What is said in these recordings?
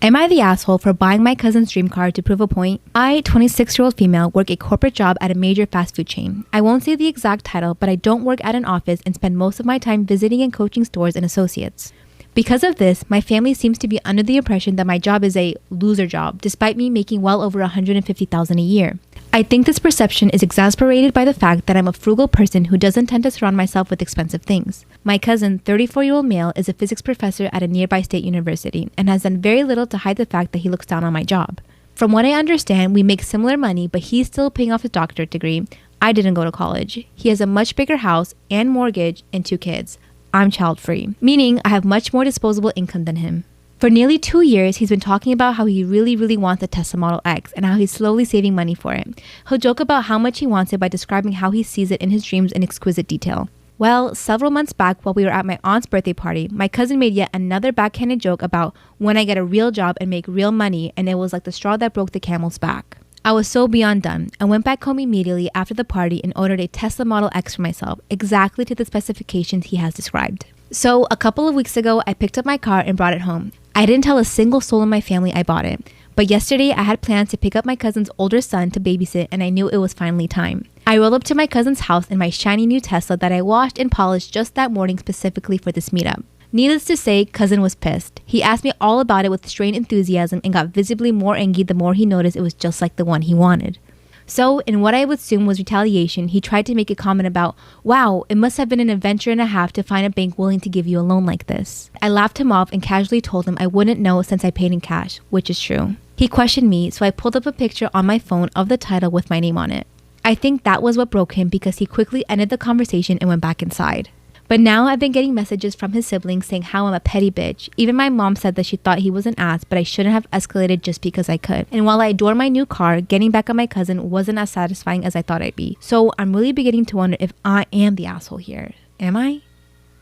Am I the asshole for buying my cousin's dream car to prove a point? I, 26-year-old female, work a corporate job at a major fast food chain. I won't say the exact title, but I don't work at an office and spend most of my time visiting and coaching stores and associates. Because of this, my family seems to be under the impression that my job is a loser job, despite me making well over $150,000 a year. I think this perception is exasperated by the fact that I'm a frugal person who doesn't tend to surround myself with expensive things. My cousin, 34-year-old male, is a physics professor at a nearby state university and has done very little to hide the fact that he looks down on my job. From what I understand, we make similar money, but he's still paying off his doctorate degree. I didn't go to college. He has a much bigger house and mortgage and 2 kids. I'm child-free, meaning I have much more disposable income than him. For nearly 2 years, he's been talking about how he really wants a Tesla Model X and how he's slowly saving money for it. He'll joke about how much he wants it by describing how he sees it in his dreams in exquisite detail. Well, several months back while we were at my aunt's birthday party, my cousin made yet another backhanded joke about when I get a real job and make real money, and it was like the straw that broke the camel's back. I was so beyond done. I went back home immediately after the party and ordered a Tesla Model X for myself, exactly to the specifications he has described. So a couple of weeks ago, I picked up my car and brought it home. I didn't tell a single soul in my family I bought it. But yesterday, I had plans to pick up my cousin's older son to babysit, and I knew it was finally time. I rolled up to my cousin's house in my shiny new Tesla that I washed and polished just that morning specifically for this meetup. Needless to say, cousin was pissed. He asked me all about it with strained enthusiasm and got visibly more angry the more he noticed it was just like the one he wanted. So, in what I would assume was retaliation, he tried to make a comment about, wow, it must have been an adventure and a half to find a bank willing to give you a loan like this. I laughed him off and casually told him I wouldn't know since I paid in cash, which is true. He questioned me, so I pulled up a picture on my phone of the title with my name on it. I think that was what broke him because he quickly ended the conversation and went back inside. But now I've been getting messages from his siblings saying how I'm a petty bitch. Even my mom said that she thought he was an ass, but I shouldn't have escalated just because I could. And while I adore my new car, getting back at my cousin wasn't as satisfying as I thought I'd be. So I'm really beginning to wonder if I am the asshole here. Am I?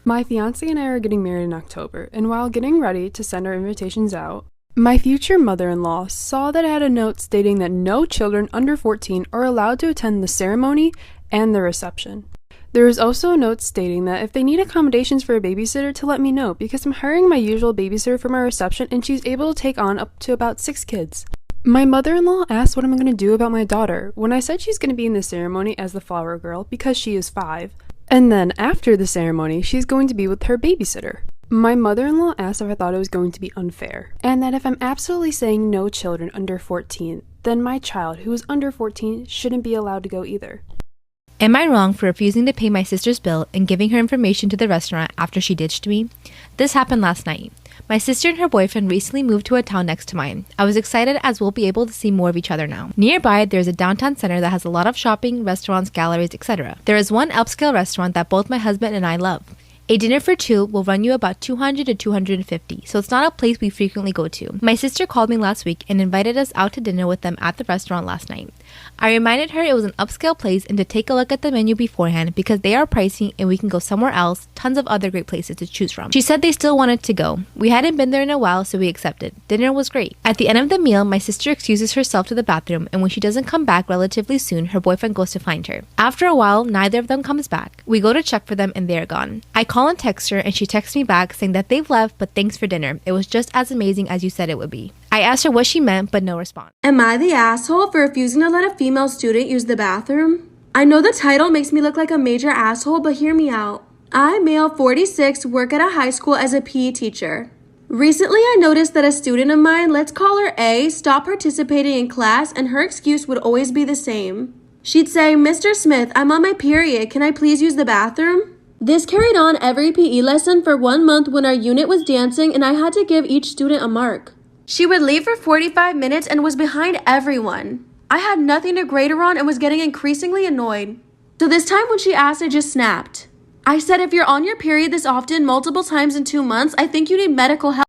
My fiance and I are getting married in October, and while getting ready to send our invitations out, my future mother-in-law saw that I had a note stating that no children under 14 are allowed to attend the ceremony and the reception. There is also a note stating that if they need accommodations for a babysitter to let me know because I'm hiring my usual babysitter for my reception and she's able to take on up to about 6 kids. My mother-in-law asked what I'm going to do about my daughter when I said she's going to be in the ceremony as the flower girl because she is 5. And then after the ceremony, she's going to be with her babysitter. My mother-in-law asked if I thought it was going to be unfair, and that if I'm absolutely saying no children under 14, then my child who is under 14 shouldn't be allowed to go either. Am I wrong for refusing to pay my sister's bill and giving her information to the restaurant after she ditched me? This happened last night. My sister and her boyfriend recently moved to a town next to mine. I was excited as we'll be able to see more of each other now. Nearby, there's a downtown center that has a lot of shopping, restaurants, galleries, etc. There is one upscale restaurant that both my husband and I love. A dinner for 2 will run you about $200 to $250, so it's not a place we frequently go to. My sister called me last week and invited us out to dinner with them at the restaurant last night. I reminded her it was an upscale place and to take a look at the menu beforehand because they are pricey and we can go somewhere else, tons of other great places to choose from. She said they still wanted to go. We hadn't been there in a while, so we accepted. Dinner was great. At the end of the meal, my sister excuses herself to the bathroom, and when she doesn't come back relatively soon, her boyfriend goes to find her. After a while, neither of them comes back. We go to check for them and they're gone. I call and text her and she texts me back saying that they've left but thanks for dinner. It was just as amazing as you said it would be. I asked her what she meant but no response. Am I the asshole for refusing to let a female student use the bathroom? I know the title makes me look like a major asshole, but hear me out. I, male 46, work at a high school as a PE teacher. Recently, I noticed that a student of mine, let's call her A, stopped participating in class and her excuse would always be the same. She'd say, Mr. Smith, I'm on my period. Can I please use the bathroom? This carried on every PE lesson for 1 month when our unit was dancing and I had to give each student a mark. She would leave for 45 minutes and was behind everyone. I had nothing to grade her on and was getting increasingly annoyed. So this time when she asked, I just snapped. I said, if you're on your period this often, multiple times in 2 months, I think you need medical help.